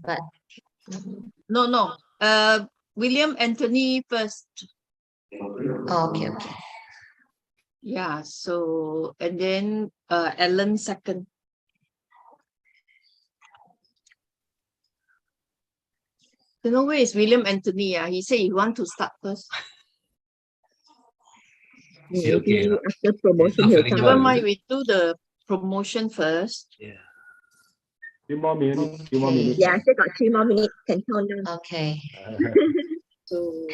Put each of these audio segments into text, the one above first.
but No. William Anthony first. okay. Yeah. So and then Alan second. Don't know where is William Anthony. He said he want to start first. Okay. After promotion, He's not he'll feeling come. Never well, mind, is it? we do the promotion first. Yeah. Few more minutes. Few more Okay. minutes. Yeah, still got 3 more minutes. Can count down. Okay. So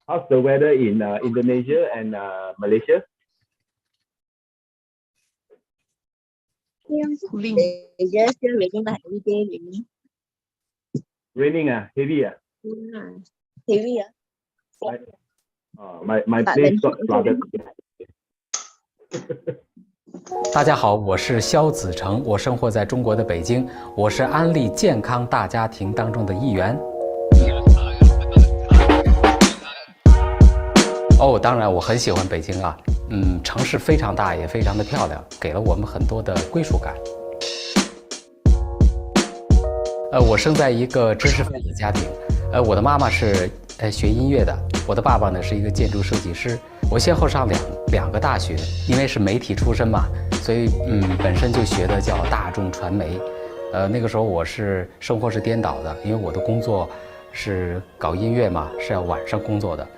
How's the weather in Indonesia and Malaysia? cooling. They just still raining like every day, raining. Raining, heavy. Yeah. Heavy. My But place then got flooded. 大家好，我是肖子成，我生活在中国的北京，我是安利健康大家庭当中的一员。哦，当然我很喜欢北京啊，城市非常大，也非常的漂亮，给了我们很多的归属感。我生在一个知识分子家庭，我的妈妈是学音乐的，我的爸爸呢是一个建筑设计师。我先后上两个大学，因为是媒体出身嘛，所以本身就学的叫大众传媒。那个时候我是生活是颠倒的，因为我的工作是搞音乐嘛，是要晚上工作的。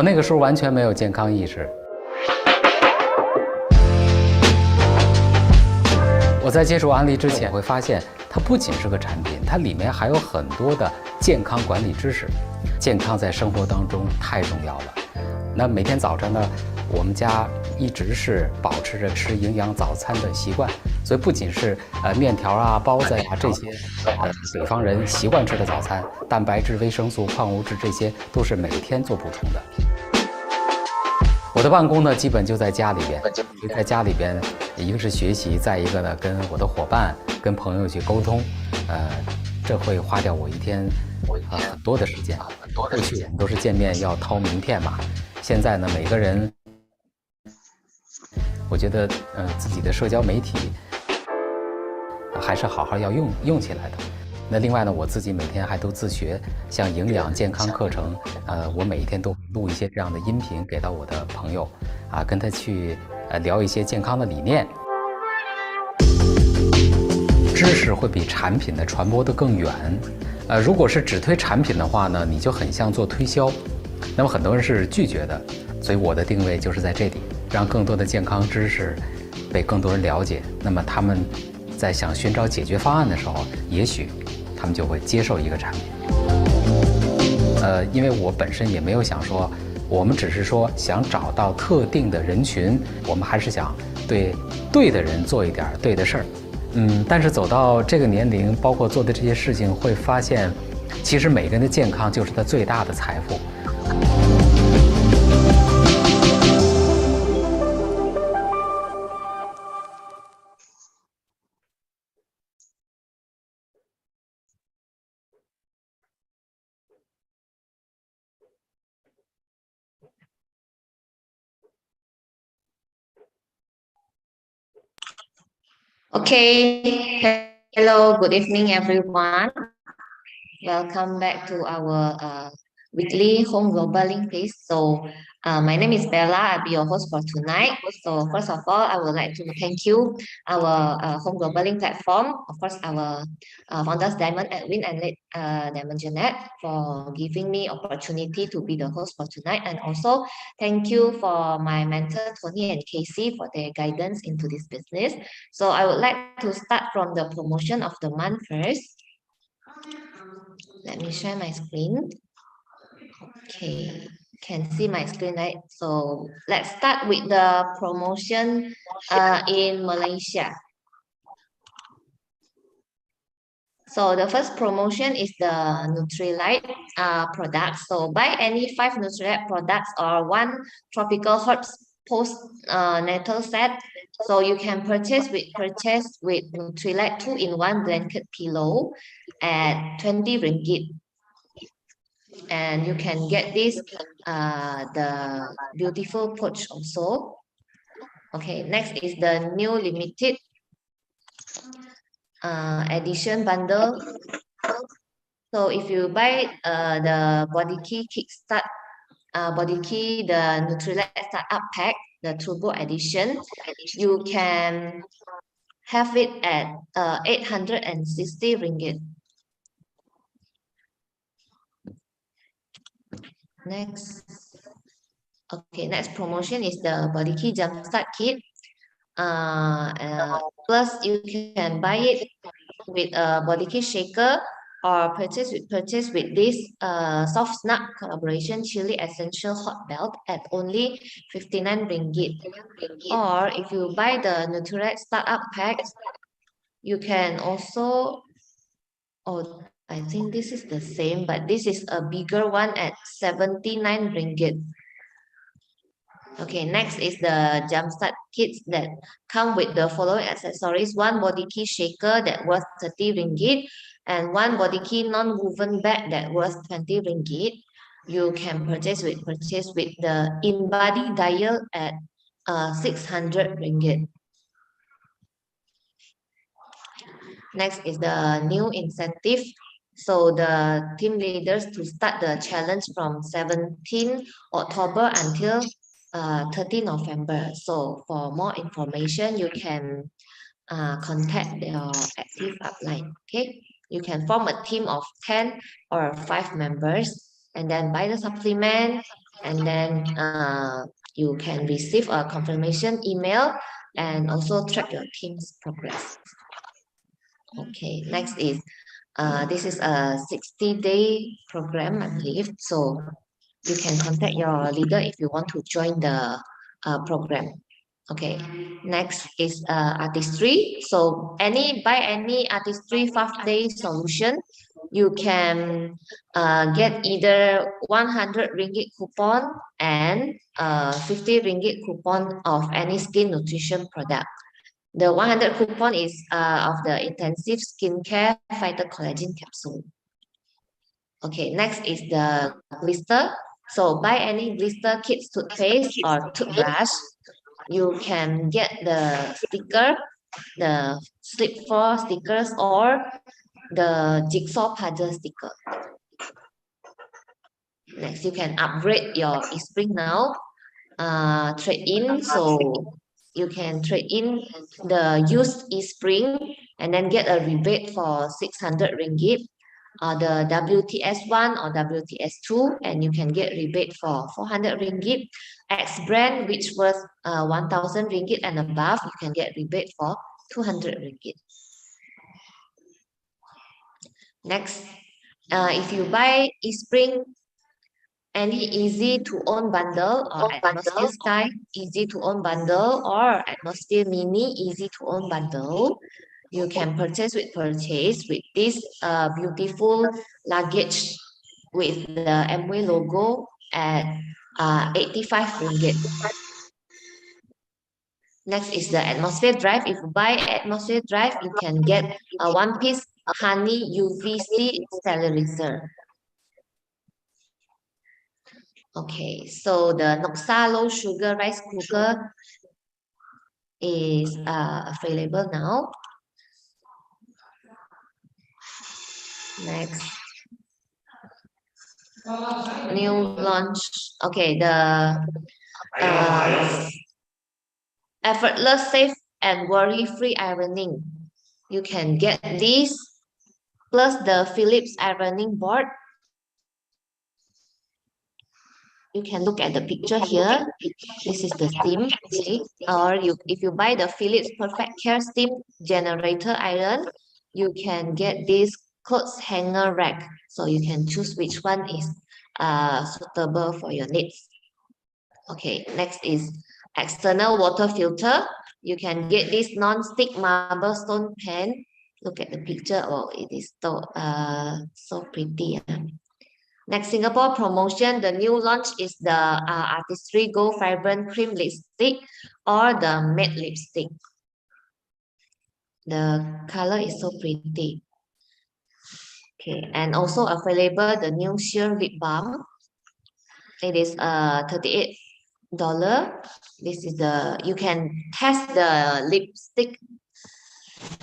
那个时候完全没有健康意识。我在接触安利之前，会发现它不仅是个产品，它里面还有很多的健康管理知识。健康在生活当中太重要了。那每天早上呢，我们家一直是保持着吃营养早餐的习惯，所以不仅是面条啊、包子呀这些北方人习惯吃的早餐，蛋白质、维生素、矿物质这些都是每天做补充的。我的办公呢，基本就在家里边，在家里边，一个是学习，再一个呢跟我的伙伴、跟朋友去沟通，这会花掉我一天很多的时间。过去我们都是见面要掏名片嘛，现在呢每个人，我觉得自己的社交媒体还是好好要用起来的。那另外呢，我自己每天还都自学，像营养健康课程，我每一天都录一些这样的音频给到我的朋友，跟他去聊一些健康的理念。知识会比产品的传播得更远。如果是只推产品的话呢，你就很像做推销，那么很多人是拒绝的。所以我的定位就是在这里，让更多的健康知识被更多人了解。那么他们在想寻找解决方案的时候，也许他们就会接受一个产品。因为我本身也没有想说，我们只是说想找到特定的人群，我们还是想对的人做一点对的事儿。但是走到这个年龄，包括做的这些事情，会发现，其实每个人的健康就是他最大的财富。Okay. Hello, good evening, everyone. Welcome back to our weekly home global link quiz. So my name is Bella. I'll be your host for tonight. So first of all, I would like to thank you, our home global link platform, of course, our founders Diamond Edwin and Diamond Jeanette for giving me opportunity to be the host for tonight. And also thank you for my mentor Tony and Casey for their guidance into this business. So I would like to start from the promotion of the month first. Let me share my screen. Okay, can see my screen, right? So let's start with the promotion in Malaysia. So the first promotion is the Nutrilite product. So buy any 5 Nutrilite products or 1 tropical herbs post natal set. So you can purchase with Nutrilite 2-in-1 blanket pillow at 20 ringgit. And you can get this the beautiful pouch also. Okay, next is the new limited edition bundle. So if you buy the Body Key Kickstart Body Key, the Nutrilite Startup Pack, the Turbo Edition, you can have it at 860 ringgit. Next, okay, next promotion is the Body Key Jumpstart Kit. Plus, you can buy it with a Body Key shaker or purchase with this soft snap collaboration chili essential hot belt at only 59 ringgit. Or if you buy the Nutrilite startup pack, you can also, oh, I think this is the same, but this is a bigger one at 79 ringgit. Okay, next is the jumpstart kits that come with the following accessories: 1 Body Key shaker that worth 30 ringgit and 1 Body Key non-woven bag that worth 20 ringgit. You can purchase with the in-body dial at 600 ringgit. Next is the new incentive. So the team leaders to start the challenge from 17 October until 30 November. So for more information, you can contact your active upline. Okay, you can form a team of 10 or 5 members and then buy the supplement, and then you can receive a confirmation email and also track your team's progress. Okay, next is this is a 60-day program, I believe. So you can contact your leader if you want to join the program. Okay, next is artistry. So buy any artistry 5-day solution, you can get either 100 ringgit coupon and 50 ringgit coupon of any skin nutrition product. The 100 coupon is of the intensive skincare phytocollagen capsule. Okay, next is the blister. So buy any blister kids toothpaste or toothbrush. You can get the sticker, the slip 4 stickers or the jigsaw puzzle sticker. Next, you can upgrade your eSpring now. Trade in. So you can trade in the used eSpring and then get a rebate for 600 ringgit. The WTS1 or WTS2, and you can get rebate for 400 ringgit. X brand, which was 1,000 ringgit and above, you can get rebate for 200 ringgit. Next, if you buy eSpring any easy to own bundle or Atmosphere Sky easy to own bundle or Atmosphere Mini easy to own bundle, you can purchase with this beautiful luggage with the Amway logo at 85 ringgit. Next is the Atmosphere Drive. If you buy Atmosphere Drive, you can get a 1-piece honey UVC sterilizer. Okay, so the Noxa low sugar rice cooker is available now. Next, new launch. Okay, the effortless, safe, and worry-free ironing. You can get this plus the Philips ironing board. You can look at the picture here. This is the steam, okay? Or if you buy the Philips Perfect Care Steam Generator Iron, you can get this clothes hanger rack. So you can choose which one is suitable for your needs. Okay, next is external water filter. You can get this non-stick marble stone pan. Look at the picture. Oh, it is so pretty. Next, Singapore promotion. The new launch is the Artistry Gold Vibrant Cream Lipstick or the matte lipstick. The color is so pretty. Okay, and also available the new sheer lip balm. It is $38. This is you can test the lipstick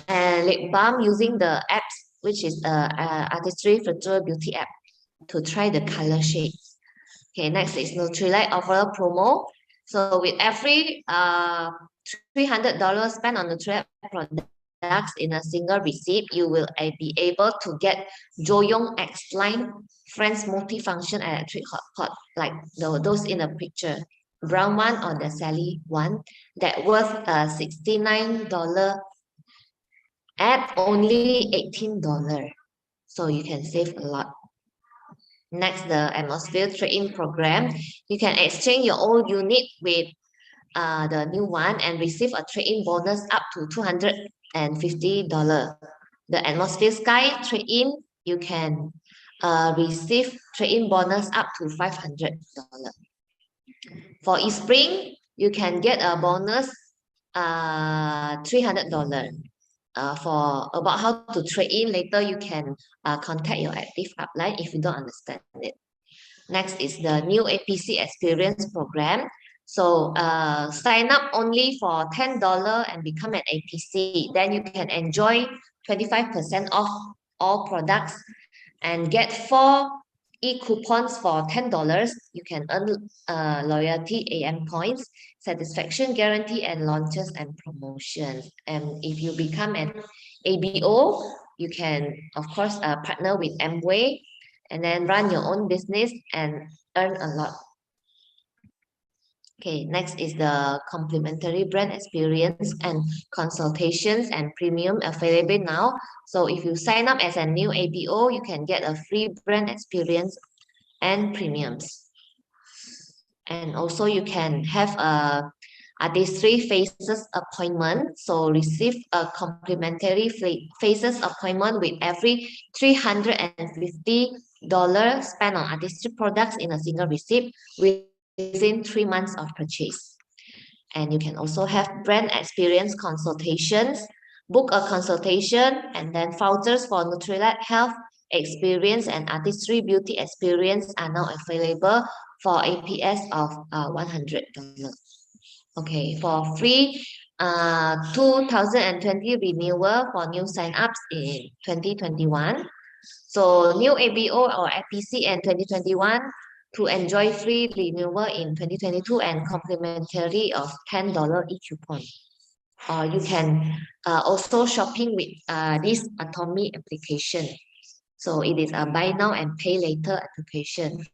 and lip balm using the apps, which is Artistry Virtual Beauty app, to try the color shades. Okay, next is Nutrilite offer promo. So with every $300 spent on Nutrilite products in a single receipt, you will be able to get Joyoung X Line Friends multifunction electric hot pot, like those in the picture. Brown one or the Sally one that worth $69 at only $18. So you can save a lot. Next, the Atmosphere Trade-in program. You can exchange your old unit with the new one and receive a trade-in bonus up to $250. The Atmosphere Sky trade-in, you can receive trade-in bonus up to $500. For eSpring, you can get a bonus $300. For about how to trade in later, you can contact your active upline if you don't understand it. Next is the new APC experience program. So sign up only for $10 and become an APC. Then you can enjoy 25% off all products and get 4 e-coupons for $10. You can earn loyalty AM points, satisfaction guarantee, and launches and promotions. And if you become an ABO, you can, of course, partner with Amway and then run your own business and earn a lot. Okay, next is the complimentary brand experience and consultations and premium available now. So if you sign up as a new ABO, you can get a free brand experience and premiums. And also you can have a Artistry Faces appointment. So receive a complimentary Faces appointment with every $350 spent on Artistry products in a single receipt within 3 months of purchase. And you can also have brand experience consultations, book a consultation, and then vouchers for Nutrilite Health Experience and Artistry Beauty Experience are now available for APS of $100. Okay, for free 2020 renewal for new sign-ups in 2021. So new ABO or APC in 2021 to enjoy free renewal in 2022 and complimentary of $10 each coupon. You can also shopping with this Atomy application. So it is a buy now and pay later application.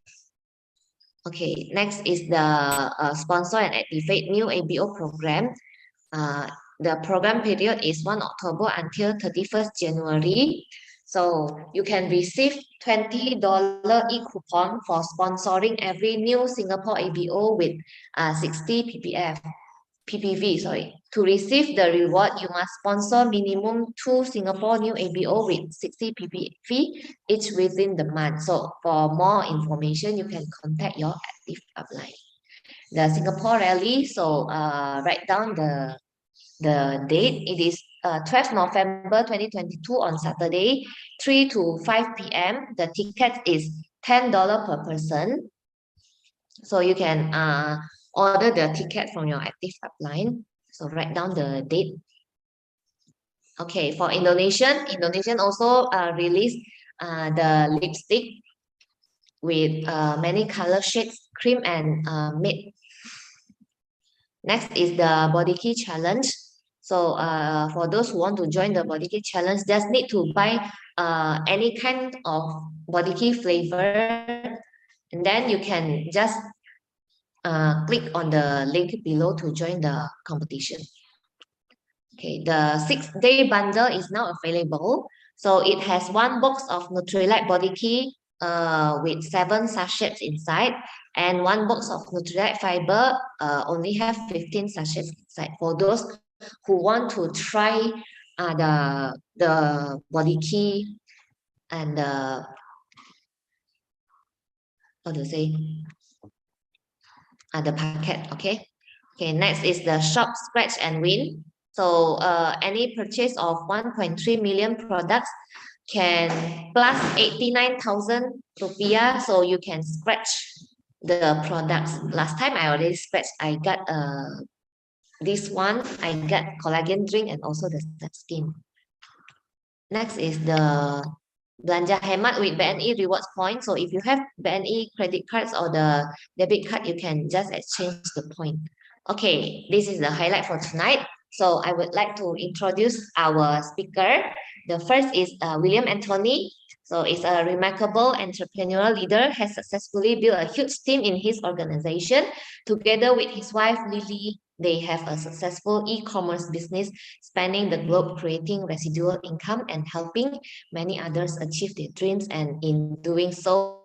Okay, next is the sponsor and activate new ABO program. The program period is 1 October until 31st January. So you can receive $20 e-coupon for sponsoring every new Singapore ABO with 60 PPV. To receive the reward, you must sponsor minimum 2 Singapore new ABO with 60 PPV each within the month. So for more information, you can contact your active upline. The Singapore Rally, so write down the date. It is 12th November 2022 on Saturday, 3 to 5 p.m. The ticket is $10 per person. So you can order the ticket from your active upline. So write down the date. Okay, for Indonesian also released the lipstick with many color shades, cream and matte. Next is the body key challenge. So for those who want to join the body key challenge, just need to buy any kind of body key flavor, and then you can just click on the link below to join the competition. Okay, the 6-day bundle is now available. So it has 1 box of Nutrilite body key, with 7 sachets inside, and one box of Nutrilite fiber only have 15 sachets inside. For those who want to try the body key and the how to say the packet. Okay, next is the shop scratch and win. So any purchase of 1.3 million products can plus 89,000 rupiah, so you can scratch the products. Last time I already scratched. I got this one. I got collagen drink and also the skin. Next is the Belanja Hemat with BNI rewards points. So if you have BNI credit cards or the debit card, you can just exchange the point. Okay, this is the highlight for tonight. So I would like to introduce our speaker. The first is William Anthony. So it's a remarkable entrepreneurial leader, has successfully built a huge team in his organization. Together with his wife, Lily, they have a successful e-commerce business spanning the globe, creating residual income and helping many others achieve their dreams, and in doing so,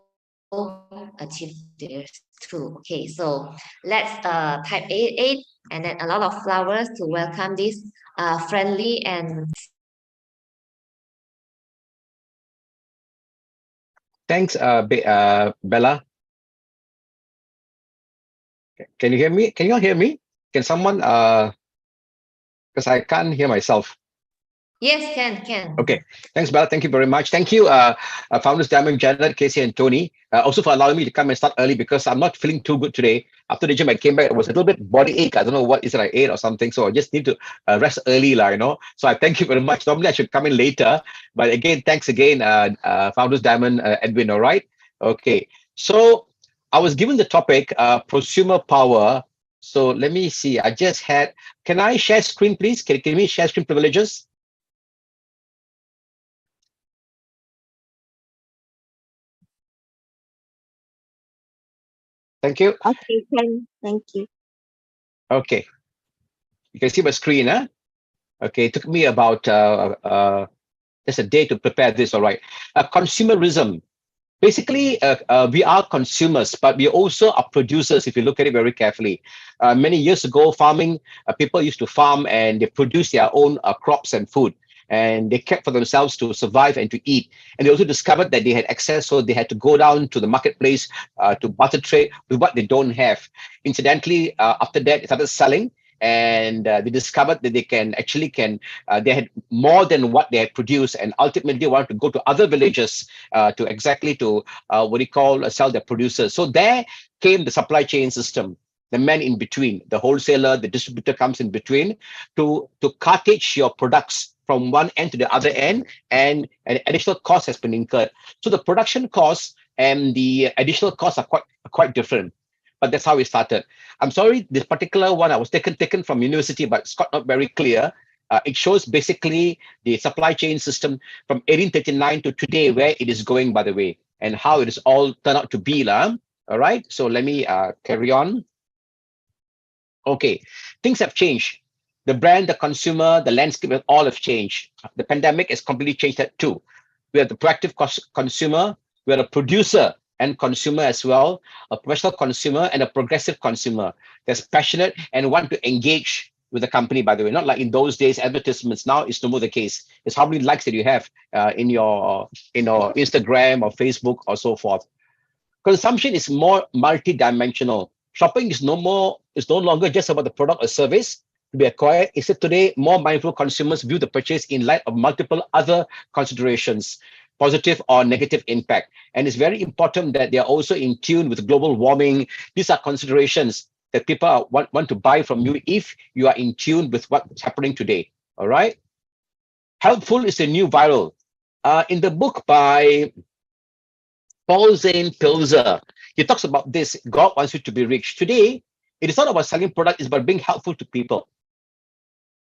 achieve theirs too. Okay, so let's type 88 and then a lot of flowers to welcome this friendly and Thanks, Bella. Can you hear me? Can you all hear me? Can someone, because I can't hear myself. yes, can. Okay, thanks, Bella. Thank you very much. Thank you, Founders Diamond, Janet, Casey, and Tony. Also for allowing me to come and start early because I'm not feeling too good today. After the gym, I came back. It was a little bit body ache. I don't know what is it I ate or something. So I just need to rest early, So I thank you very much. Normally I should come in later, but again, thanks again, Founders Diamond, Edwin. All right. Okay. So I was given the topic, prosumer power. So let me see. I just had. Can I share screen, please? Can we share screen privileges? Thank you. Okay, can. Thank you. Okay. You can see my screen, huh? Okay, it took me about just a day to prepare this, all right. Consumerism. Basically, we are consumers, but we also are producers if you look at it very carefully. Many years ago, farming, people used to farm and they produce their own crops and food. And they kept for themselves to survive and to eat. And they also discovered that they had excess, so they had to go down to the marketplace to barter trade with what they don't have. Incidentally, after that, they started selling, and they discovered that they had more than what they had produced, and ultimately they wanted to go to other villages to sell their producers. So there came the supply chain system, the man in between, the wholesaler, the distributor comes in between to cartage your products from one end to the other end, and an additional cost has been incurred. So the production costs and the additional costs are quite different. But that's how we started. I'm sorry, this particular one I was taken from university, but it's not very clear. It shows basically the supply chain system from 1839 to today, where it is going, by the way, and how it is all turned out to be. All right, so let me carry on. Okay, things have changed. The brand, the consumer, the landscape, all have changed. The pandemic has completely changed that too. We are the proactive consumer, we are a producer and consumer as well, a professional consumer and a progressive consumer that's passionate and want to engage with the company, by the way. Not like in those days, advertisements. Now it's no more the case. It's how many likes that you have in your Instagram or Facebook or so forth. Consumption is more multi-dimensional. Shopping is no longer just about the product or service to be acquired. Instead, today, more mindful consumers view the purchase in light of multiple other considerations, positive or negative impact. And it's very important that they are also in tune with global warming. These are considerations that people want to buy from you if you are in tune with what's happening today. All right. Helpful is the new viral. In the book by Paul Zane Pilzer, he talks about this. God wants you to be rich. Today, it is not about selling product, it's about being helpful to people.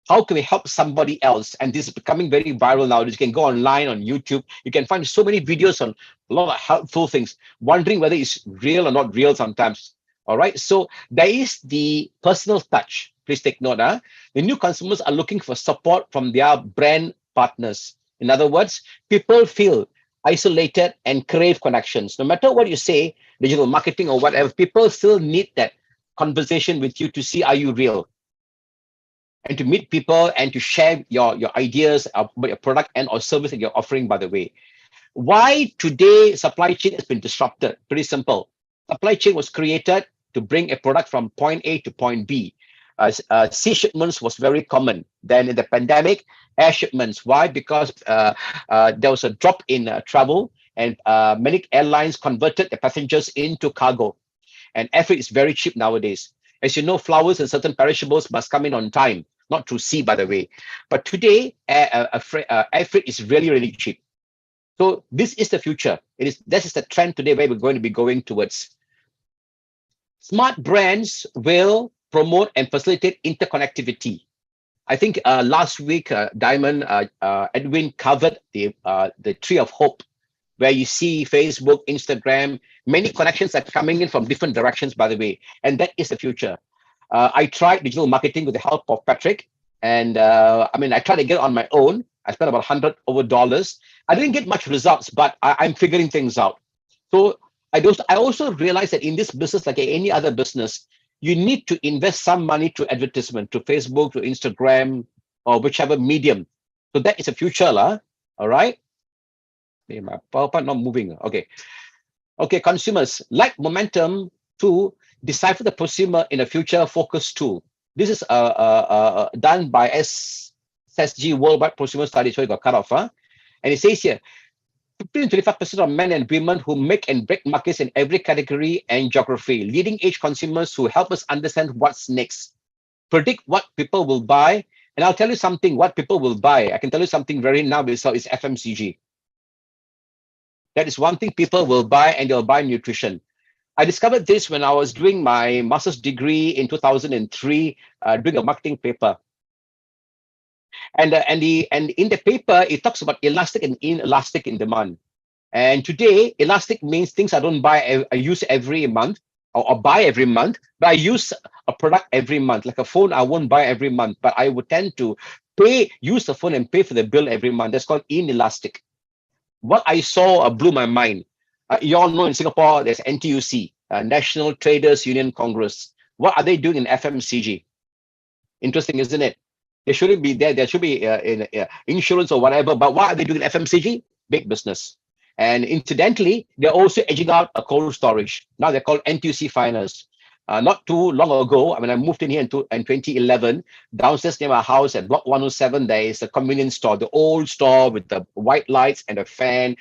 How can we help somebody else? And this is becoming very viral now. You can go online on YouTube. You can find so many videos on a lot of helpful things, wondering whether it's real or not real sometimes. All right. So there is the personal touch. Please take note. The new consumers are looking for support from their brand partners. In other words, people feel isolated, and crave connections. No matter what you say, digital marketing or whatever, people still need that conversation with you to see, are you real? And to meet people and to share your ideas about your product and or service that you're offering, by the way. Why today supply chain has been disrupted? Pretty simple. Supply chain was created to bring a product from point A to point B. Sea shipments was very common. Then in the pandemic, air shipments. Why? Because there was a drop in travel, and many airlines converted the passengers into cargo. And air freight is very cheap nowadays. As you know, flowers and certain perishables must come in on time, not through sea, by the way. But today, air freight is really, really cheap. So this is the future. This is the trend today where we're going to be going towards. Smart brands will promote and facilitate interconnectivity. I think last week, Diamond, Edwin covered the Tree of Hope, where you see Facebook, Instagram, many connections are coming in from different directions, by the way, and that is the future. I tried digital marketing with the help of Patrick, and I tried to get it on my own. I spent about $100 over. I didn't get much results, but I'm figuring things out. So I also realized that in this business, like any other business, you need to invest some money to advertisement, to Facebook, to Instagram, or whichever medium. So that is a future, all right? My PowerPoint not moving. Okay, consumers like momentum to decipher the prosumer in a future focus tool. This is done by SSG Worldwide Prosumer Study. So it got cut off, and it says here, 15 to 25% of men and women who make and break markets in every category and geography. Leading edge consumers who help us understand what's next, predict what people will buy. And I'll tell you something, what people will buy. I can tell you something very now is FMCG. That is one thing people will buy, and they'll buy nutrition. I discovered this when I was doing my master's degree in 2003, doing a marketing paper. And in the paper, it talks about elastic and inelastic in demand. And today, elastic means things I don't buy, I use every month or buy every month, but I use a product every month. Like a phone, I won't buy every month, but I would tend to use the phone and pay for the bill every month. That's called inelastic. What I saw blew my mind. You all know in Singapore, there's NTUC, National Traders Union Congress. What are they doing in FMCG? Interesting, isn't it? They shouldn't be there. There should be in insurance or whatever. But what are they doing in FMCG? Big business. And incidentally, they're also edging out a cold storage. Now they're called NTUC Finance. Not too long ago, I moved in here in 2011. Downstairs near my house at Block 107, there is a convenience store, the old store with the white lights and a fan,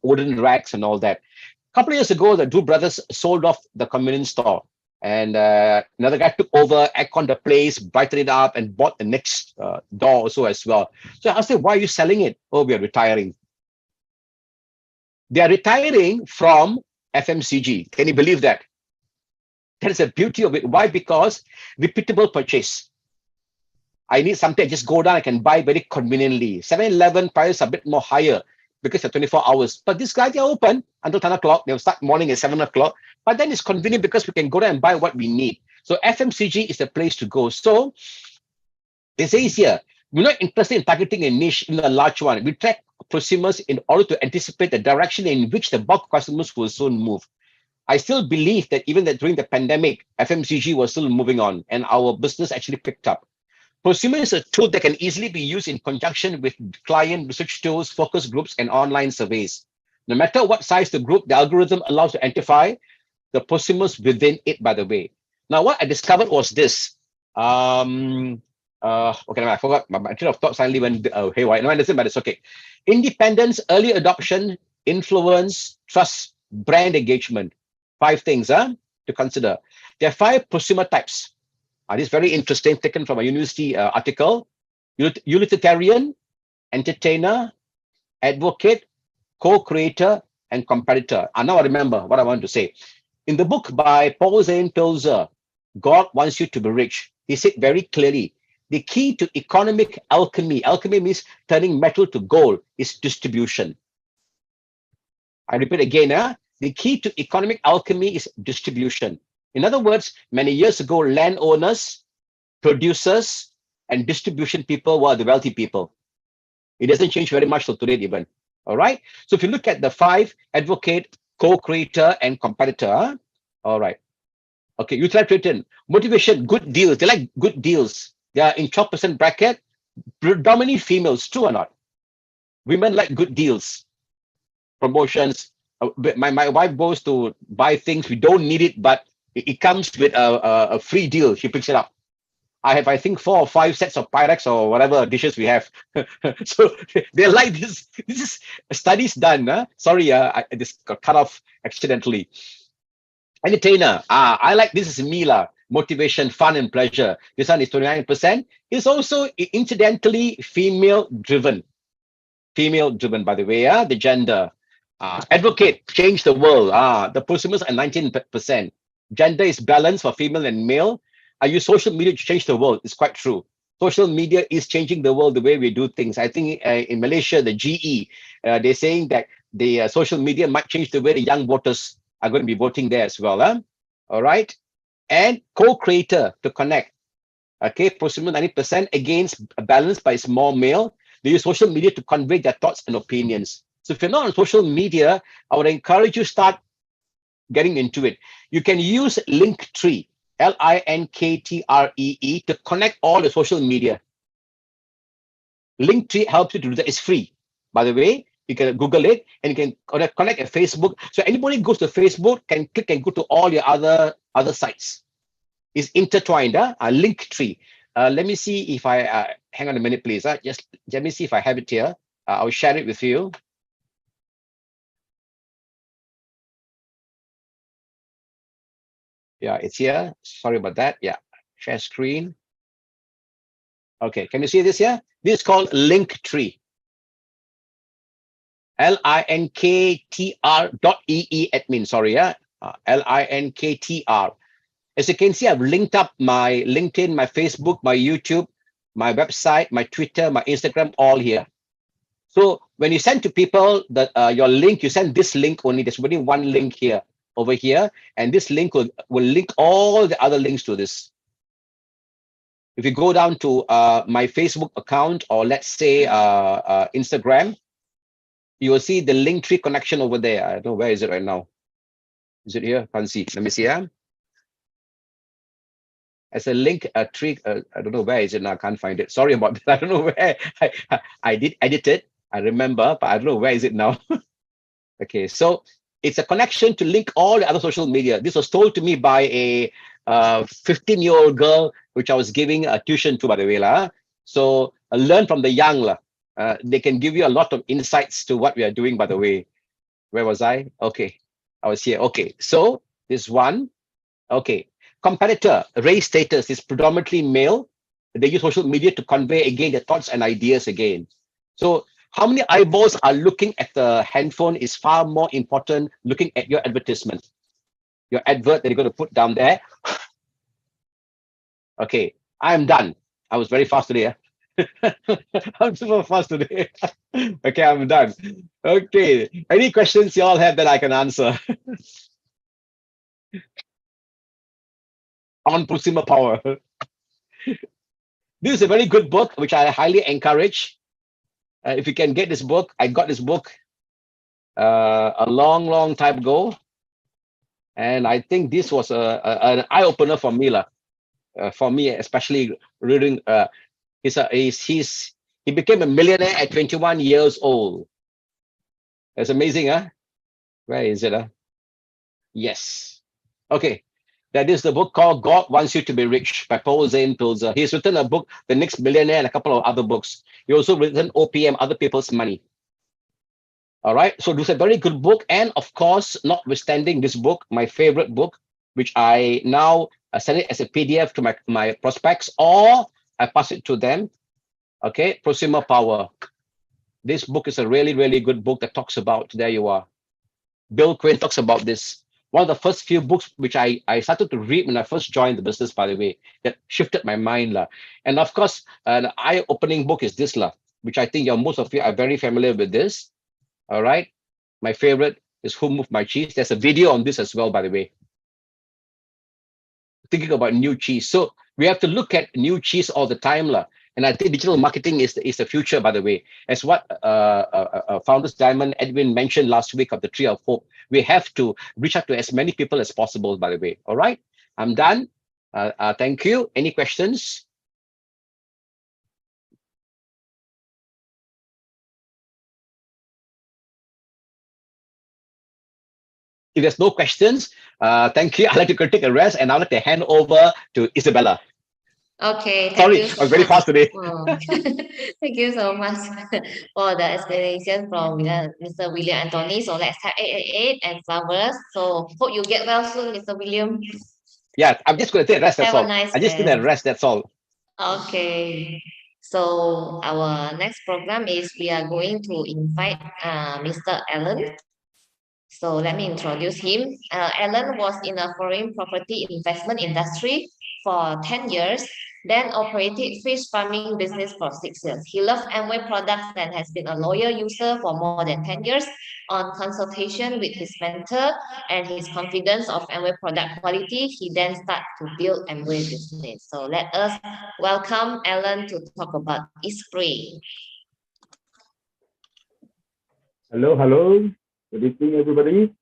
wooden racks and all that. A couple of years ago, the two brothers sold off the convenience store. And another guy took over, aircon the place, brightened it up, and bought the next door also as well. So I asked him, why are you selling it? Oh, we are retiring. They are retiring from FMCG. Can you believe that? That is the beauty of it. Why? Because repeatable purchase. I need something, I just go down, I can buy very conveniently. 7-Eleven prices are a bit more higher because they're 24 hours. But these guys, they're open until 10 o'clock. They'll start morning at 7 o'clock. But then it's convenient because we can go there and buy what we need. So FMCG is the place to go. So it says here, we're not interested in targeting a niche in a large one. We track prosumers in order to anticipate the direction in which the bulk customers will soon move. I still believe that even that during the pandemic, FMCG was still moving on and our business actually picked up. Prosumer is a tool that can easily be used in conjunction with client research tools, focus groups, and online surveys. No matter what size the group, the algorithm allows to identify the prosumers within it, by the way. Now, what I discovered was this. Okay, I forgot. My train of thought suddenly went haywire. No, listen, but it's okay. Independence, early adoption, influence, trust, brand engagement. 5 things to consider. There are 5 prosumer types. This is very interesting, taken from a university article. Utilitarian, entertainer, advocate, co-creator, and competitor. Now I remember what I want to say. In the book by Paul Zane Tozer, God Wants You to Be Rich, he said very clearly, the key to economic alchemy means turning metal to gold, is distribution. I repeat again, the key to economic alchemy is distribution. In other words, many years ago, landowners, producers, and distribution people were the wealthy people. It doesn't change very much till today even. All right. So if you look at the 5, advocate, co-creator, and competitor. All right. Okay, utilitarian, motivation, good deals. They like good deals. They are in 12% bracket, predominantly females, true or not? Women like good deals, promotions. My wife goes to buy things, we don't need it, but it comes with a free deal. She picks it up. I have, I think, 4 or 5 sets of Pyrex or whatever dishes we have. So they like this. This is studies done. Sorry, I just got cut off accidentally. Entertainer. I like this is Mila. Motivation, fun, and pleasure. This one is 29%. It's also incidentally female driven. Female driven, by the way. The gender. Advocate, change the world. The prosumers are 19%. Gender is balanced for female and male. I use social media to change the world. It's quite true. Social media is changing the world, the way we do things. I think in Malaysia, the GE, they're saying that the social media might change the way the young voters are going to be voting there as well. All right. And co-creator to connect. Okay, prosumer 90% against balanced by small male. They use social media to convey their thoughts and opinions. So if you're not on social media, I would encourage you start getting into it. You can use Linktree, Linkttree, to connect all the social media. Linktree helps you to do that. It's free, by the way. You can Google it and you can connect a Facebook. So anybody goes to Facebook can click and go to all your other sites. It's intertwined. Linktree. Let me see if I hang on a minute, please. Just let me see if I have it here. I'll share it with you. Yeah, it's here. Sorry about that. Yeah, share screen. Okay, can you see this here? This is called Linktree. Linktr.ee admin. Sorry, Linktr. As you can see, I've linked up my LinkedIn, my Facebook, my YouTube, my website, my Twitter, my Instagram, all here. So when you send to people that your link, you send this link only. There's only one link here, over here, and this link will link all the other links to this. If you go down to my Facebook account, or let's say Instagram, you will see the Linktree connection over there. I don't know, where is it right now? Is it here? Can't see. Let me see. As a link, a tree. I don't know where is it now. I can't find it. Sorry about that. I don't know where. I did edit it. I remember, but I don't know where is it now. Okay, so it's a connection to link all the other social media. This was told to me by a 15-year-old girl, which I was giving a tuition to, by the way. So learn from the young. They can give you a lot of insights to what we are doing, by the way. Where was I? Okay, I was here. Okay, so this one. Okay, competitor, race status is predominantly male. They use social media to convey again their thoughts and ideas again. So how many eyeballs are looking at the handphone is far more important looking at your advertisement, your advert that you're going to put down there. Okay, I'm done. I was very fast today. I'm super fast today. Okay, I'm done. Okay, any questions you all have that I can answer? On Prosumer Power. This is a very good book, which I highly encourage. If you can get this book, I got this book a long time ago. And I think this was an eye-opener for me. For me, especially reading, he became a millionaire at 21 years old. That's amazing, huh? Where is it? Yes. Okay. That is the book called God Wants You to Be Rich by Paul Zane Pilzer. He's written a book, The Next Millionaire, and a couple of other books. He also written OPM, Other People's Money. All right. So this is a very good book. And of course, notwithstanding this book, my favorite book, which I now send it as a PDF to my prospects, or I pass it to them. Okay. Prosumer Power. This book is a really good book that talks about, there you are. Bill Quinn talks about this. One of the first few books which I started to read when I first joined the business, by the way, that shifted my mind. And of course, an eye-opening book is this, which I think most of you are very familiar with this. All right. My favorite is Who Moved My Cheese. There's a video on this as well, by the way. Thinking about new cheese. So we have to look at new cheese all the time. And I think digital marketing is the future, by the way. As what Founders Diamond Edwin mentioned last week of the Tree of Hope, we have to reach out to as many people as possible, by the way. All right, I'm done. Thank you. Any questions? If there's no questions, thank you. I'd like to take a rest, and I'd like to hand over to Isabella. Okay, thank Sorry, you I so was very much. fast today. Oh, thank you so much for the explanation from Mr. William Anthony. So let's type 888 and flowers. So hope you get well soon, Mr. William. Yeah, I'm just going to take a rest. That's Have a all. nice I just need a rest. rest. That's all. Okay. So our next program is we are going to invite Mr. Alan. So let me introduce him. Alan was in a foreign property investment industry for 10 years, then operated fish farming business for 6 years. He loves Amway products and has been a loyal user for more than 10 years. On consultation with his mentor and his confidence of Amway product quality, he then started to build Amway business. So let us welcome Alan to talk about eSpring. Hello. Good evening, everybody.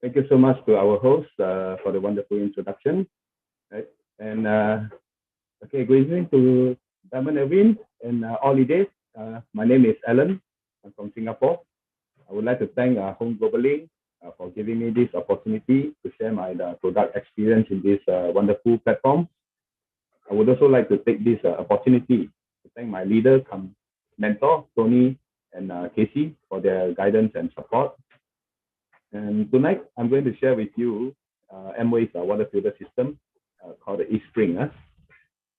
Thank you so much to our host for the wonderful introduction. Right? And okay, good evening to Diamond Edwin and all leaders. My name is Alan. I'm from Singapore. I would like to thank Home Global Link for giving me this opportunity to share my product experience in this wonderful platform. I would also like to take this opportunity to thank my leader, mentor, Tony and Casey for their guidance and support. And tonight, I'm going to share with you Amway's water filter system called the eSpring.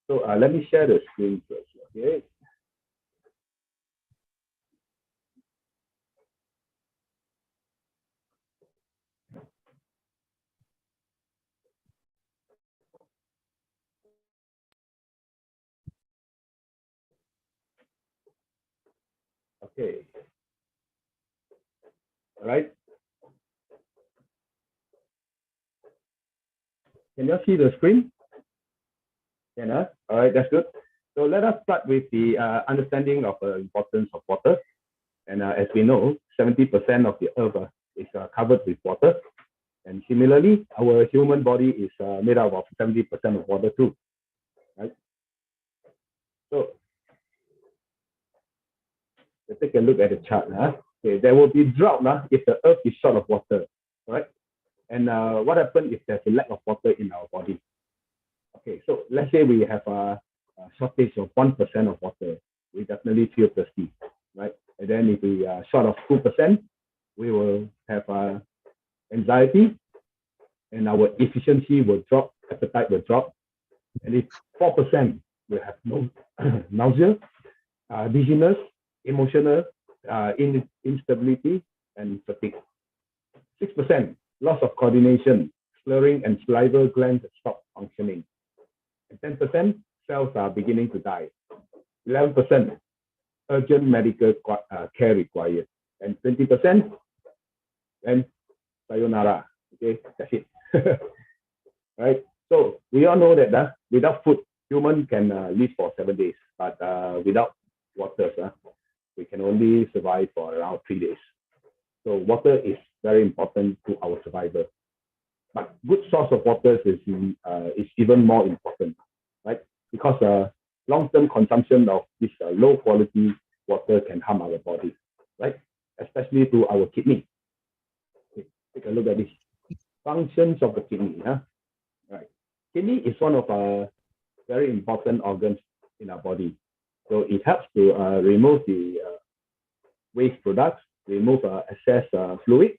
So let me share the screen first. Okay. Okay. All right. Can you see the screen? Can I? All right, that's good. So let us start with the understanding of the importance of water. And as we know, 70% of the earth is covered with water. And similarly, our human body is made up of 70% of water too. Right? So let's take a look at the chart. Okay, there will be drought if the earth is short of water. Right? And what happens if there's a lack of water in our body? Okay, so let's say we have a shortage of 1% of water. We definitely feel thirsty, right? And then if we are short of 2%, we will have anxiety and our efficiency will drop, appetite will drop. And if 4%, we have no nausea, dizziness, emotional instability, and fatigue. 6%, loss of coordination, slurring and saliva glands stop functioning. And 10%, cells are beginning to die. 11%, urgent medical care required. And 20%, and sayonara. Okay, that's it. Right? So we all know that without food, human can live for 7 days. But without water, we can only survive for around 3 days. So water is very important to our survival. But good source of water is even more important, right? Because long-term consumption of this low quality water can harm our body, right? Especially to our kidney. Okay, take a look at this. Functions of the kidney. Right. Kidney is one of our very important organs in our body. So it helps to remove the waste products, remove excess fluid,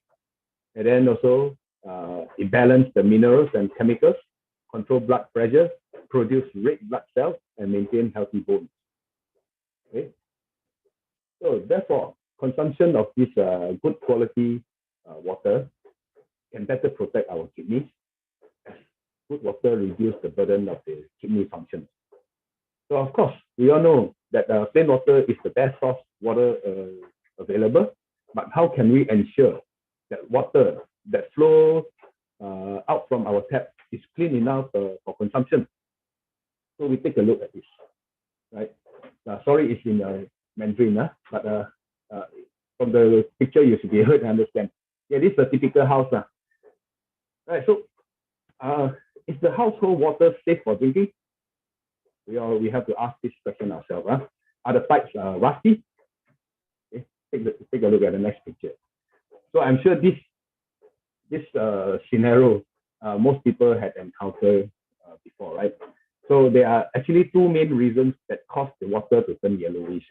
and then also it balances the minerals and chemicals, control blood pressure, produce red blood cells, and maintain healthy bones. Okay. So therefore, consumption of this good quality water can better protect our kidneys. As good water reduce the burden of the kidney function. So of course, we all know that plain water is the best source water available. But how can we ensure that water that flows out from our tap is clean enough for consumption? So we take a look at this, right? sorry, it's in Mandarin, but from the picture, you should be able to understand. Yeah, this is a typical house. Right, so is the household water safe for drinking? We have to ask this question ourselves. Are the pipes rusty? Okay, take a look at the next picture. So I'm sure this scenario most people had encountered before, right? So there are actually two main reasons that cause the water to turn yellowish.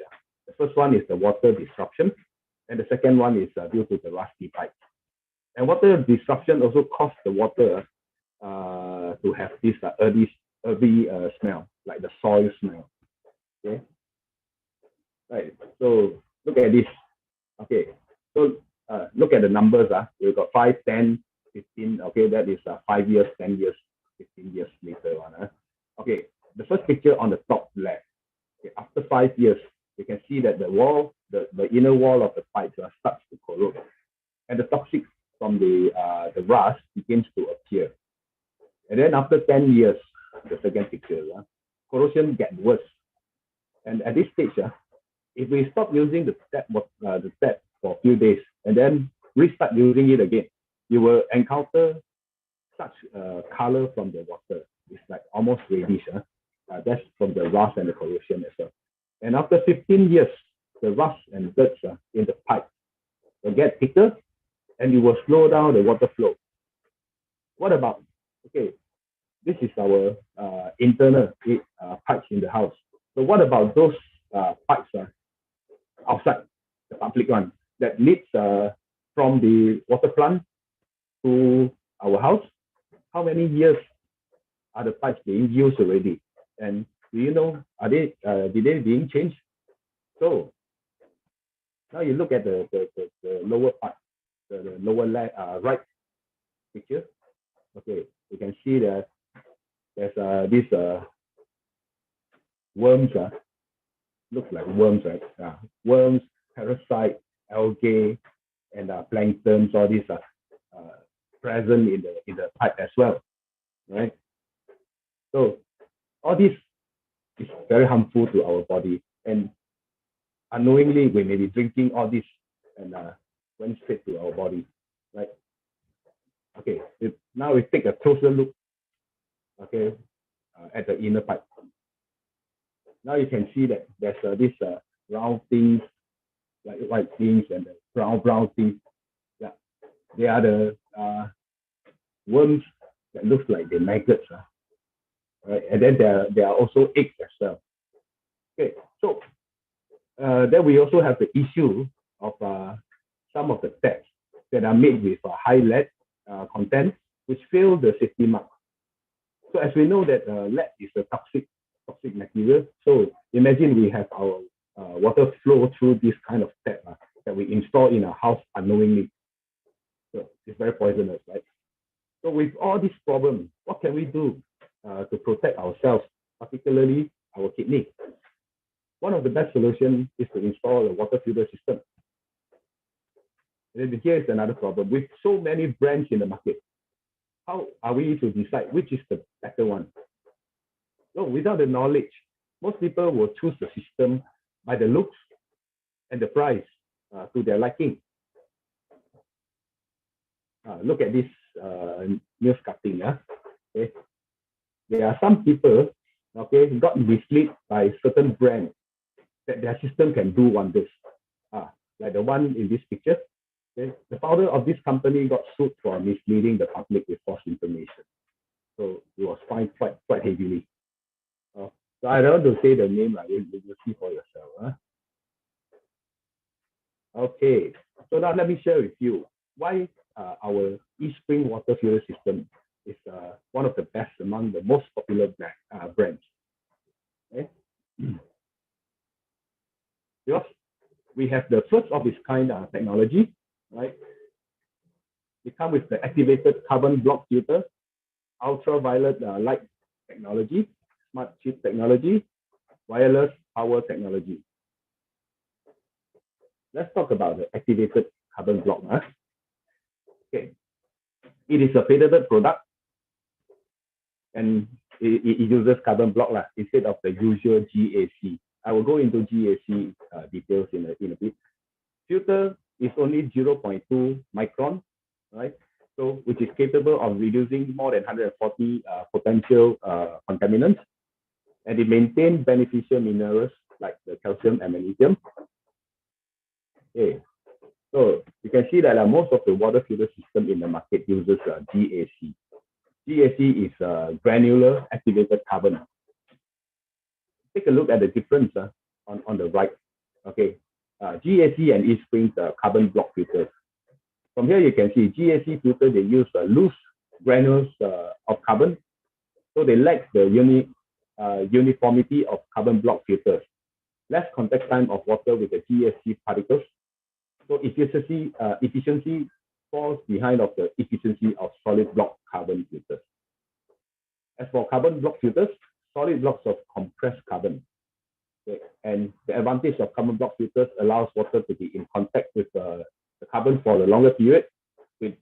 The first one is the water disruption, and the second one is due to the rusty pipes. And water disruption also causes the water to have this earthy smell, like the soil smell. Okay, right. So look at this. Okay, so look at the numbers. We've got 5, 10, 15. Okay, that is 5 years, 10 years, 15 years later on. Okay, the first picture on the top left. Okay, after 5 years, you can see that the wall, the inner wall of the pipes starts to corrode, and the toxic from the rust begins to appear. And then after 10 years, the second picture, corrosion gets worse. And at this stage, if we stop using the tap for a few days and then restart using it again, you will encounter such color from the water. It's like almost reddish. That's from the rust and the corrosion as well. And after 15 years, the rust and dirt in the pipe will get thicker, and you will slow down the water flow. What about, okay, this is our internal pipes in the house. So what about those pipes outside, the public one, that leads from the water plant to our house? How many years are the pipes being used already? And do you know, did they being changed? So now you look at the lower part, the lower left, right picture. Okay, you can see that there's these worms. Looks like worms, right? Worms, parasite, algae, and planktons. All these are present in the pipe as well, right? So all this is very harmful to our body, and unknowingly we may be drinking all this and went straight to our body, right? Okay, now we take a closer look, okay, at the inner pipe. Now you can see that there's this round things, like white things, and the brown things. Yeah, they are the worms that looks like the maggots, right? And then there are also eggs as well. Okay, so then we also have the issue of some of the taps that are made with high lead content, which fail the safety mark. So as we know that lead is a toxic material, so imagine we have our water flow through this kind of tap that we install in our house unknowingly. So it's very poisonous, right? So with all these problems, what can we do to protect ourselves, particularly our kidney? One of the best solutions is to install a water filter system. And then here is another problem. With so many brands in the market, how are we to decide which is the better one? So without the knowledge, most people will choose the system by the looks and the price to their liking. Look at this news cutting. Okay. There are some people, okay, got misled by certain brands that their system can do wonders. Like the one in this picture. Okay. The founder of this company got sued for misleading the public with false information. So he was fined quite heavily. So I don't want to say the name, you'll see for yourself. Okay, so now let me share with you why our eSpring water filter system is one of the best among the most popular brands. Okay? Because we have the first of its kind technology, right? We come with the activated carbon block filter, ultraviolet light technology, smart chip technology, wireless power technology. Let's talk about the activated carbon block. Okay, it is a patented product, and it uses carbon block instead of the usual GAC. I will go into GAC details in a bit. Filter is only 0.2 micron, right? So which is capable of reducing more than 140 potential contaminants, and it maintains beneficial minerals like the calcium and magnesium. Okay, so you can see that most of the water filter system in the market uses GAC. GAC is granular activated carbon. Take a look at the difference on the right. Okay, GAC and eSpring carbon block filters. From here you can see GAC filter, they use loose granules of carbon, so they lack the uniformity of carbon block filters. Less contact time of water with the GAC particles, so efficiency falls behind of the efficiency of solid block carbon filters. As for carbon block filters, solid blocks of compressed carbon. Okay. And the advantage of carbon block filters allows water to be in contact with the carbon for a longer period, which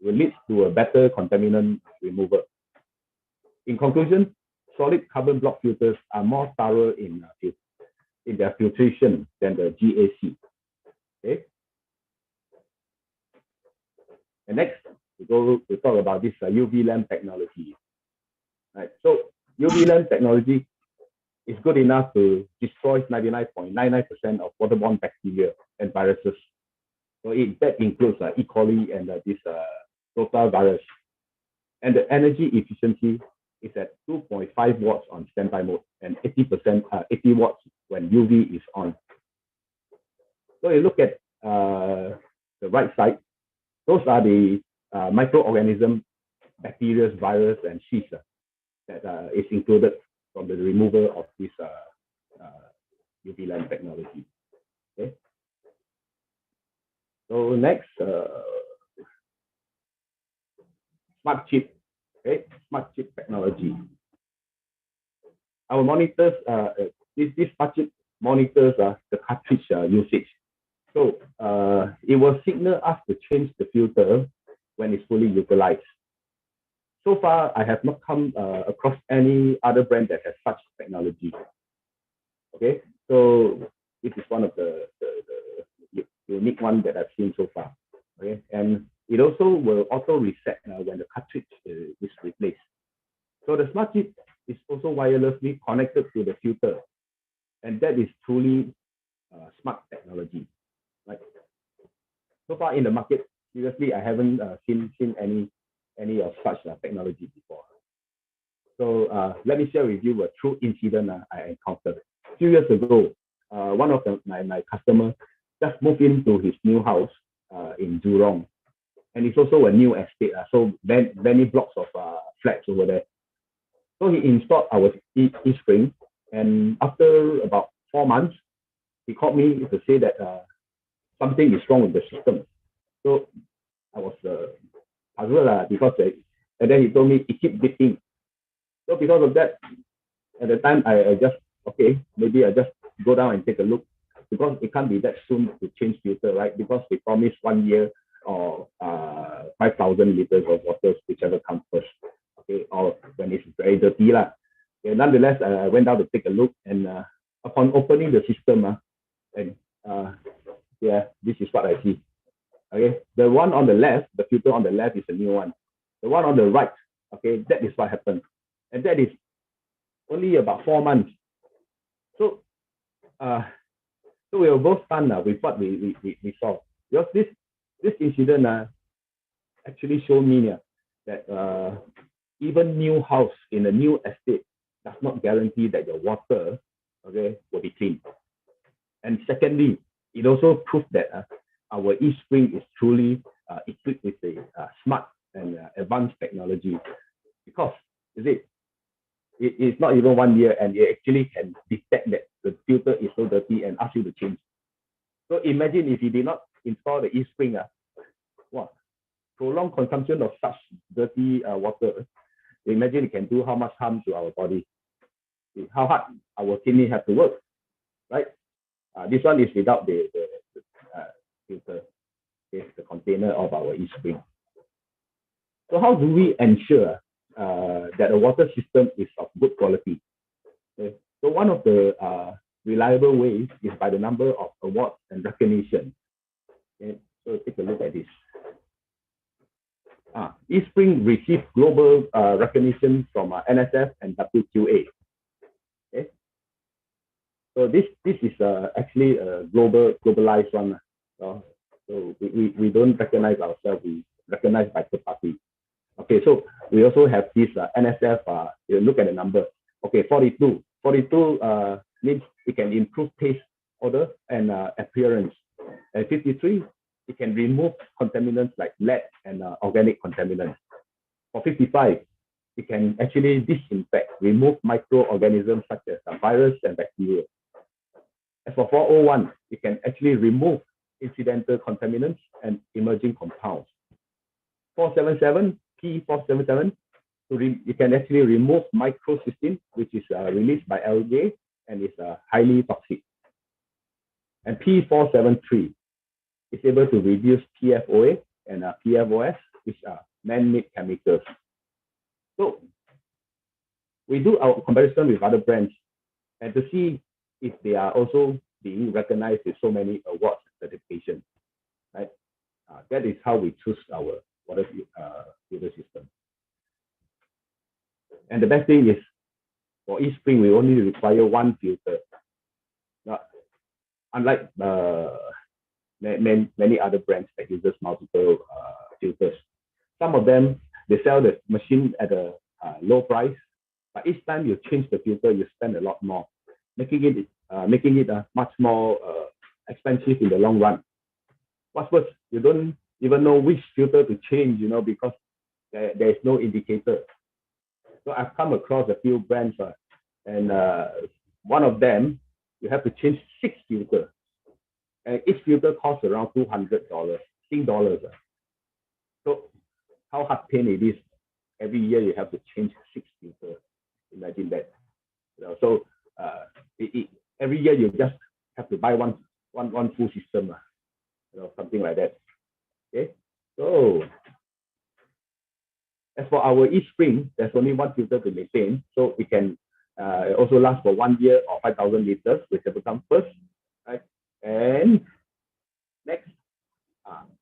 will lead to a better contaminant removal. In conclusion, solid carbon block filters are more thorough in their filtration than the GAC. Okay. And next, we talk about this UV lamp technology. Right. So UV lamp technology is good enough to destroy 99.99% of waterborne bacteria and viruses. So that includes E. coli and this rotavirus. And the energy efficiency is at 2.5 watts on standby mode and 80 watts when UV is on. So you look at the right side, those are the microorganism, bacteria, virus, and yeast that is included from the removal of this UV lamp technology. Okay. So next, smart chip. Okay, smart chip technology. Our monitors, this smart chip monitors the cartridge usage. So it will signal us to change the filter when it's fully utilized. So far, I have not come across any other brand that has such technology. Okay, so this is one of the unique one that I've seen so far. Okay, and it also will auto reset when the cartridge is replaced. So the smart chip is also wirelessly connected to the filter, and that is truly smart technology. Right. So far in the market, seriously, I haven't seen any of such technology before. So let me share with you a true incident I encountered. A few years ago, one of my customers just moved into his new house in Jurong, and it's also a new estate, so many blocks of flats over there. So he installed our eSpring, and after about 4 months, he called me to say that something is wrong with the system. So I was puzzled because and then he told me it keeps beeping. So because of that, at the time I just maybe I just go down and take a look, because it can't be that soon to change filter, right? Because they promised 1 year or 5,000 liters of water, whichever comes first. Okay, or when it's very dirty lah. Okay, nonetheless, I went down to take a look, and upon opening the system, and this is what I see. Okay, the one on the left, the filter on the left is a new one. The one on the right, okay, that is what happened, and that is only about 4 months. So, so we were both stunned with what we saw, because this incident actually showed me that even new house in a new estate does not guarantee that your water, okay, will be clean. And secondly, it also proved that our eSpring is truly equipped with a smart and advanced technology, because it's not even 1 year, and it actually can detect that the filter is so dirty and ask you to change. So imagine if you did not install the eSpring, prolonged consumption of such dirty water, imagine it can do how much harm to our body, how hard our kidney have to work, right? This one is without the filter, the container of our eSpring. So how do we ensure that the water system is of good quality? Okay. So one of the reliable ways is by the number of awards and recognition. Okay, so take a look at this. eSpring received global recognition from NSF and WQA. Okay, so this is actually a globalized one. So we don't recognize ourselves; we recognize by third party. Okay, so we also have this NSF. You look at the number. Okay, 42. 42 means it can improve taste, odor, and appearance. And 53, it can remove contaminants like lead and organic contaminants. For 55, it can actually disinfect, remove microorganisms such as virus and bacteria. As for 401, it can actually remove incidental contaminants and emerging compounds. 477, P477, you can actually remove microcystin, which is released by algae and is highly toxic. And P473 is able to reduce PFOA and PFOS, which are man-made chemicals. So we do our comparison with other brands and to see if they are also being recognized with so many awards and certifications, right? That is how we choose our water filter system. And the best thing is, for eSpring, we only require one filter. Now, unlike many other brands that uses multiple filters. Some of them, they sell the machine at a low price, but each time you change the filter, you spend a lot more, making it much more expensive in the long run. What's worse, you don't even know which filter to change, because there is no indicator. So I've come across a few brands, and one of them, you have to change 6 filters. And each filter costs around $200, Sing dollars. So how hard pain it is. Every year you have to change 6 filters. Imagine that. So every year you just have to buy one full system, something like that. Okay. So as for our eSpring, there's only one filter to maintain, so it can also last for 1 year or 5,000 liters, whichever comes first, right? And next,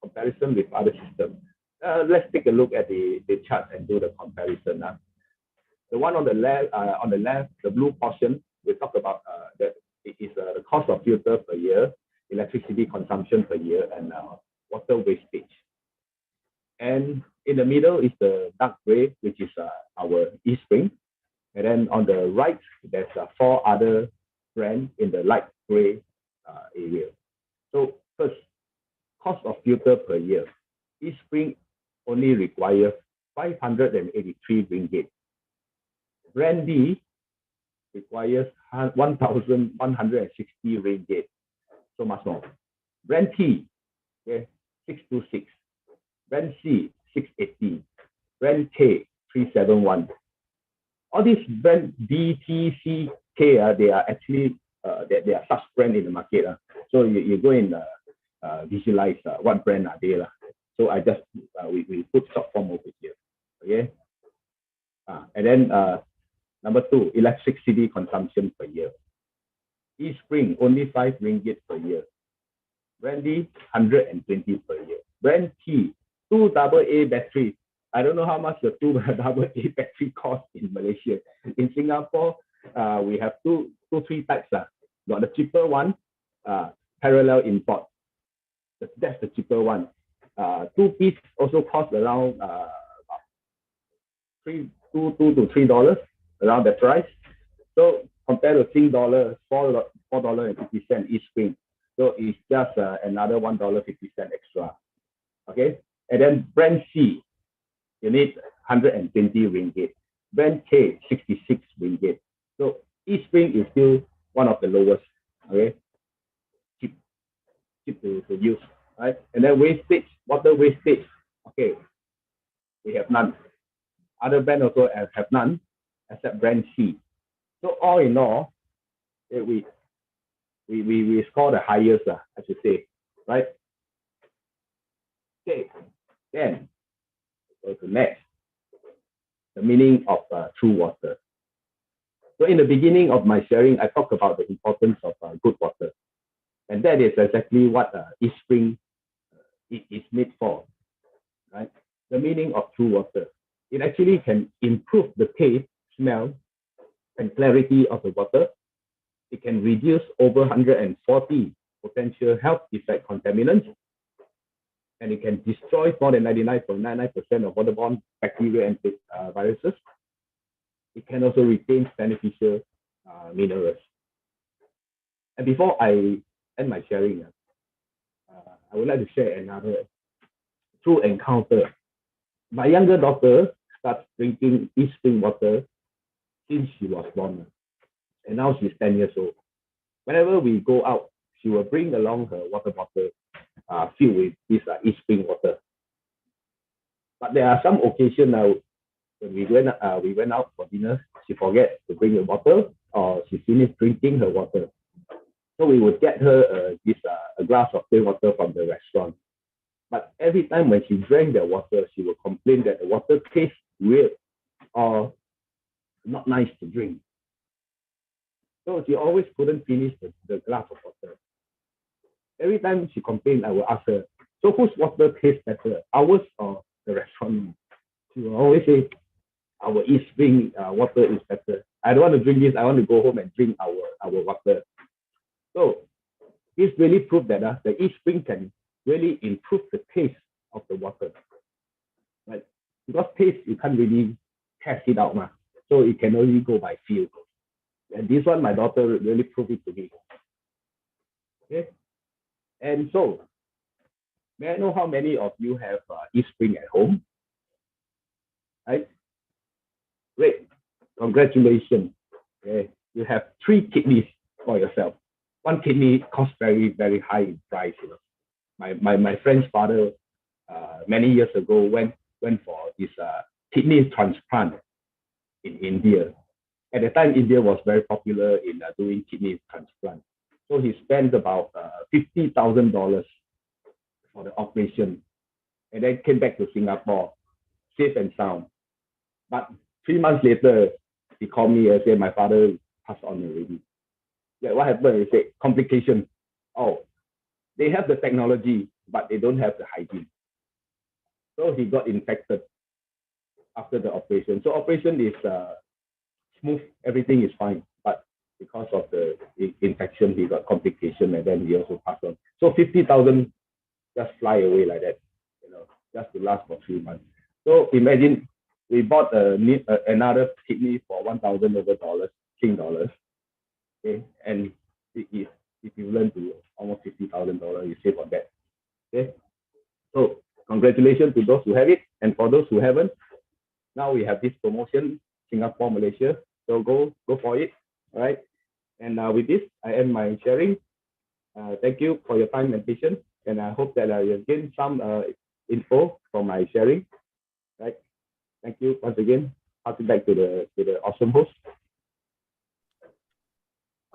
comparison with other systems. Let's take a look at the chart and do the comparison. The one on the left, the blue portion, we talk about that it is the cost of filter per year, electricity consumption per year, and water wastage. And in the middle is the dark gray, which is our eSpring. And then on the right, there's 4 other brands in the light gray area. So first, cost of filter per year. eSpring only requires 583 ringgit. Brand D requires 1,160 ringgit. So much more. Brand T, okay, 626. Brand C, 680. Brand K, 371. All these brand D, T, C, K, they are actually they are such brand in the market. So you go and visualize what brand are they. So I just we put short form over here. Okay. And then number 2, electricity consumption per year. eSpring only 5 ringgit per year. Brand D 120 per year. Brand T 2 AA batteries. I don't know how much the 2 AA battery costs in Malaysia. In Singapore, we have two, 3 types. Got the cheaper one, parallel import. That's the cheaper one. 2 piece also cost around $2 to $3 around the price. So compared to Sing dollar, $4.50 eSpring. So it's just another $1.50 extra. Okay, and then brand C, you need 120 ringgit. Brand K, 66 ringgit. So eSpring is still one of the lowest. Okay, cheap to use, right? And then wastage, water wastage. Okay, we have none. Other brands also have none, except brand C. So all in all, we score the highest, I should say, right? Okay, then go to next. The meaning of true water. So in the beginning of my sharing, I talked about the importance of good water. And that is exactly what eSpring is made for, right? The meaning of true water. It actually can improve the taste, smell, and clarity of the water. It can reduce over 140 potential health effect contaminants, and it can destroy more than 99.99% of waterborne bacteria and viruses. It can also retain beneficial minerals. And before I end my sharing, I would like to share another true encounter. My younger daughter starts drinking eSpring water since she was born, and now she's 10 years old. Whenever we go out, she will bring along her water bottle filled with this eSpring water. But there are some occasions when we went out for dinner, she forget to bring a bottle, or she finished drinking her water. So we would get her a glass of plain water from the restaurant. But every time when she drank the water, she would complain that the water tastes weird or not nice to drink. So she always couldn't finish the glass of water. Every time she complained, I would ask her, so whose water tastes better, ours or the restaurant? She will always say, our eSpring water is better. I don't want to drink this. I want to go home and drink our water. So this really proved that the eSpring can really improve the taste of the water, right? Because taste, you can't really test it out, so it can only go by feel. And this one, my daughter really proved it to me. Okay, and so may I know how many of you have eSpring at home? Right? Great, congratulations. Okay, you have 3 kidneys for yourself. 1 kidney costs very, very high in price. You know, my friend's father many years ago went for this kidney transplant in India. At the time, India was very popular in doing kidney transplant. So he spent about $50,000 for the operation, and then came back to Singapore, safe and sound. But 3 months later, he called me and said, my father passed on already. Yeah, what happened? He said, complication. Oh, they have the technology, but they don't have the hygiene. So he got infected after the operation. So operation is smooth, everything is fine. But because of the infection, he got complication, and then he also passed on. So 50,000 just fly away like that, you know, just to last for 3 months. So imagine we bought another kidney for 1,000 over dollars, Sing dollars. Okay, and it is equivalent to almost $50,000 you save on that. Okay, so congratulations to those who have it, and for those who haven't, now we have this promotion, Singapore, Malaysia. So go for it. All right. And with this, I end my sharing. Thank you for your time and patience, and I hope that you gain some info from my sharing. Right. Thank you once again. Pass it back to the awesome host.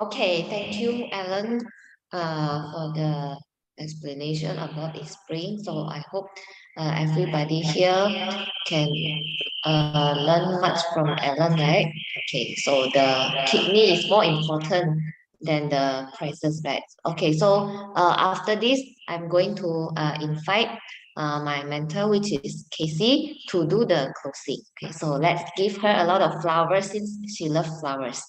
Okay, thank you, Alan, for the explanation about eSpring. So I hope everybody here can learn much from Alan, right? Okay, so the kidney is more important than the prices, right? Okay, so after this, I'm going to invite my mentor, which is Casey, to do the closing. Okay, so let's give her a lot of flowers since she loves flowers.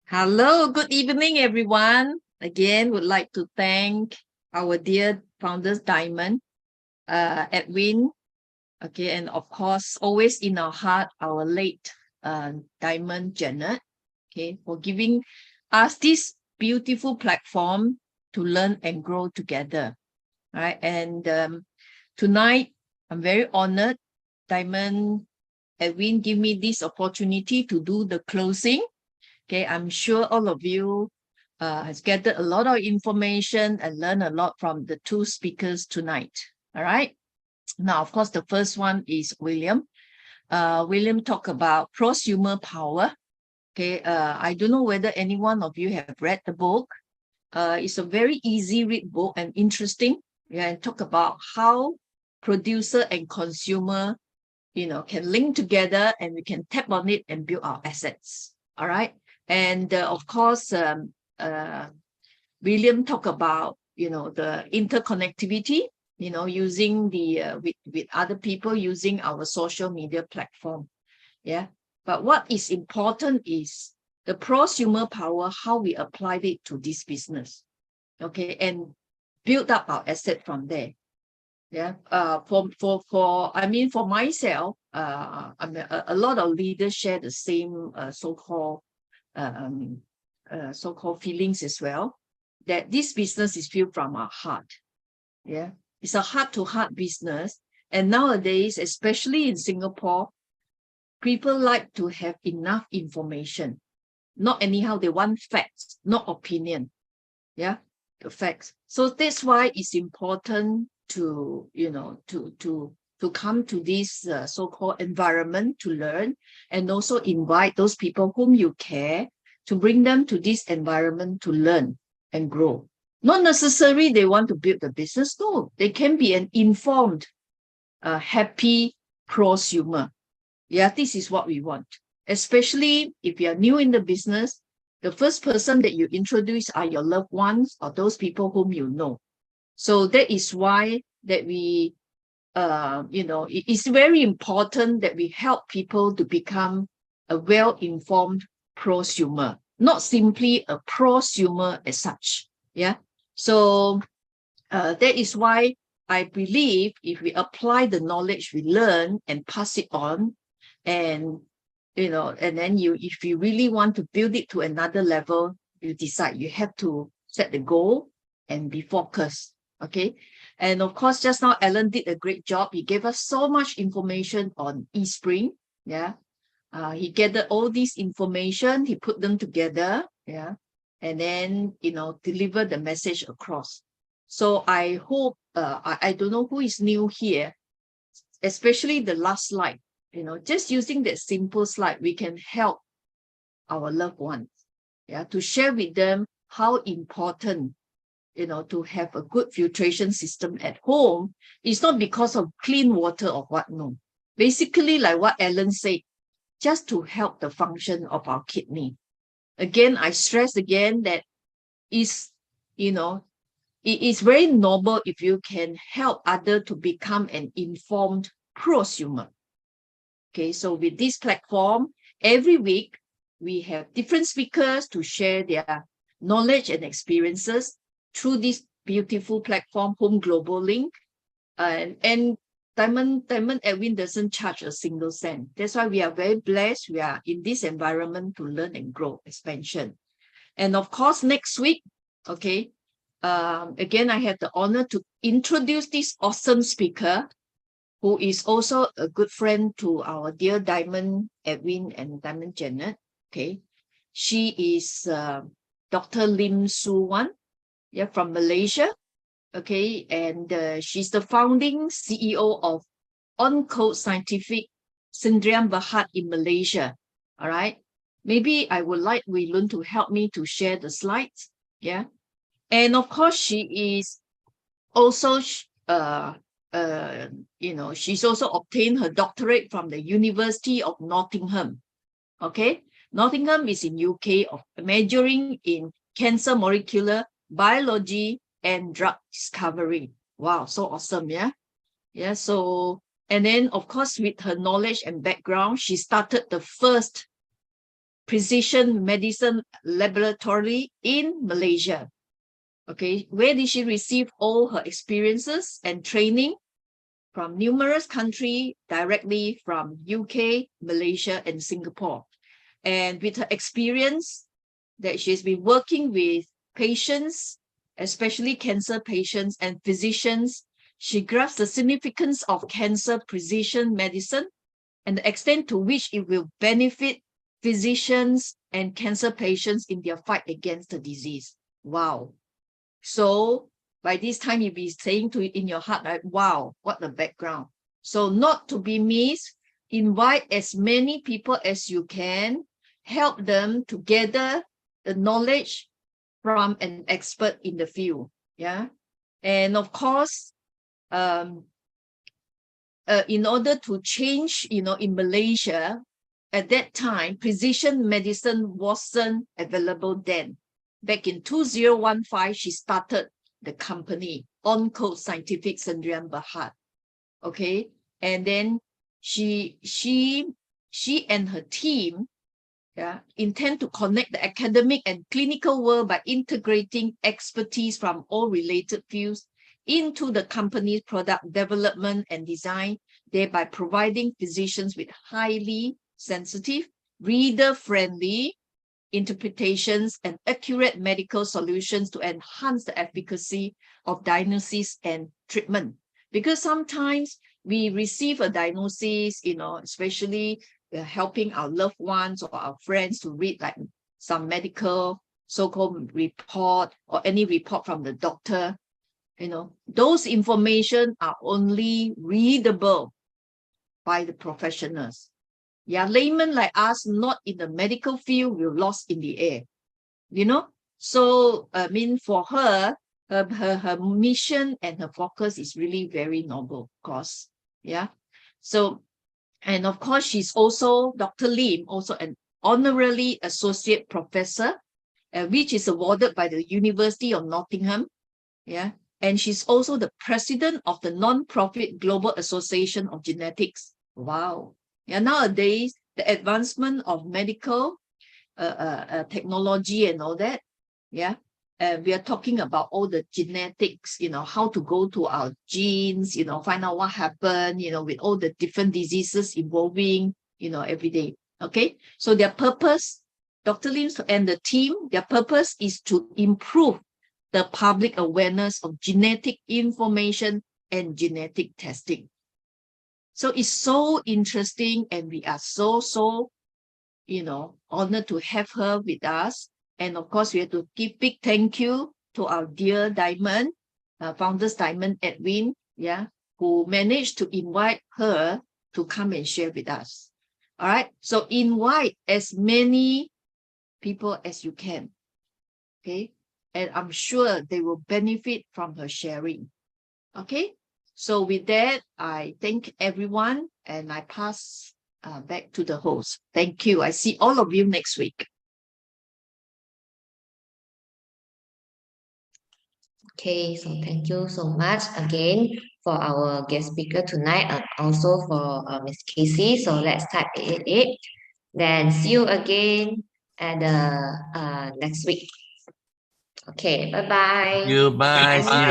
Hello, good evening, everyone. Again, would like to thank our dear founders, Diamond, Edwin, okay, and of course, always in our heart, our late Diamond Janet, okay, for giving us this beautiful platform to learn and grow together. All right, and tonight, I'm very honored, Diamond, Edwin, give me this opportunity to do the closing. Okay, I'm sure all of you has gathered a lot of information and learned a lot from the 2 speakers tonight. All right. Now, of course, the first one is William. William talked about prosumer power. Okay, I don't know whether any one of you have read the book. It's a very easy read book and interesting. Yeah, and talk about how producer and consumer can link together, and we can tap on it and build our assets. All right. And of course, William talked about, the interconnectivity, using with other people, using our social media platform. Yeah. But what is important is the prosumer power, how we applied it to this business. Okay. And build up our asset from there. Yeah. For myself, a lot of leaders share the same so-called feelings as well, that this business is built from our heart. Yeah. It's a heart-to-heart business. And nowadays, especially in Singapore, people like to have enough information. Not anyhow, they want facts, not opinion. Yeah, the facts. So that's why it's important to come to this so-called environment to learn, and also invite those people whom you care to bring them to this environment to learn and grow. Not necessarily they want to build a business. No, they can be an informed, happy prosumer. Yeah, this is what we want. Especially if you are new in the business, the first person that you introduce are your loved ones or those people whom you know. So that is why that we, it's very important that we help people to become a well-informed prosumer, not simply a prosumer as such. Yeah. So that is why I believe if we apply the knowledge we learn and pass it on, and and then if you really want to build it to another level, you decide you have to set the goal and be focused. Okay. And of course, just now Alan did a great job. He gave us so much information on eSpring. Yeah. He gathered all this information, he put them together. Yeah. And then, deliver the message across. So I hope, I don't know who is new here, especially the last slide. Just using that simple slide, we can help our loved ones, to share with them how important, to have a good filtration system at home. It's not because of clean water or what, no. Basically, like what Alan said, just to help the function of our kidney. Again, I stress again that it is very noble if you can help others to become an informed prosumer. Okay, so with this platform, every week, we have different speakers to share their knowledge and experiences through this beautiful platform, Home Global Link. And Diamond Edwin doesn't charge a single cent. That's why we are very blessed. We are in this environment to learn and grow, expansion. And of course, next week, okay, again, I have the honor to introduce this awesome speaker, who is also a good friend to our dear Diamond Edwin and Diamond Janet. Okay, she is Dr. Lim Su Wan, from Malaysia. Okay, and she's the founding CEO of On-Code Scientific Sdn Bhd in Malaysia. All right, maybe I would like Wei Lun to help me to share the slides. Yeah, and of course she is also she's also obtained her doctorate from the University of Nottingham. Okay, Nottingham is in UK, of majoring in cancer molecular biology and drug discovery. Wow, so awesome. Yeah. So, and then of course, with her knowledge and background, she started the first precision medicine laboratory in Malaysia. Okay, where did she receive all her experiences and training? From numerous countries, directly from UK, Malaysia, and Singapore. And with her experience that she's been working with patients, especially cancer patients and physicians, she grasps the significance of cancer precision medicine and the extent to which it will benefit physicians and cancer patients in their fight against the disease. Wow. So by this time, you'll be saying to it in your heart, right? Wow, what a background. So not to be missed, invite as many people as you can, help them to gather the knowledge from an expert in the field. Yeah. And of course, in order to change, in Malaysia, at that time, precision medicine wasn't available then. Back in 2015, she started the company, On-Code Scientific Sdn Bhd. Okay, and then she and her team intend to connect the academic and clinical world by integrating expertise from all related fields into the company's product development and design, thereby providing physicians with highly sensitive, reader-friendly interpretations and accurate medical solutions to enhance the efficacy of diagnosis and treatment. Because sometimes we receive a diagnosis, especially helping our loved ones or our friends to read like some medical so-called report or any report from the doctor. Those information are only readable by the professionals. Laymen like us, not in the medical field, we're lost in the air. So for her, her mission and her focus is really very noble, of course. So, and of course, she's also, Dr. Lim, also an honorary associate professor, which is awarded by the University of Nottingham. And she's also the president of the non-profit Global Association of Genetics. Wow. Nowadays, the advancement of medical technology and all that, we are talking about all the genetics, how to go to our genes, find out what happened, with all the different diseases evolving, every day. Okay, so their purpose, Dr. Lim and the team, their purpose is to improve the public awareness of genetic information and genetic testing. So it's so interesting, and we are so honored to have her with us. And of course, we have to give big thank you to our dear Diamond, Founders Diamond Edwin, who managed to invite her to come and share with us. All right, so invite as many people as you can. Okay, and I'm sure they will benefit from her sharing. Okay. So with that, I thank everyone and I pass back to the host. Thank you. I see all of you next week. Okay, so thank you so much again for our guest speaker tonight and also for Ms. Casey. So let's type 888. Then see you again at the next week. Okay, bye-bye. You bye. See you again.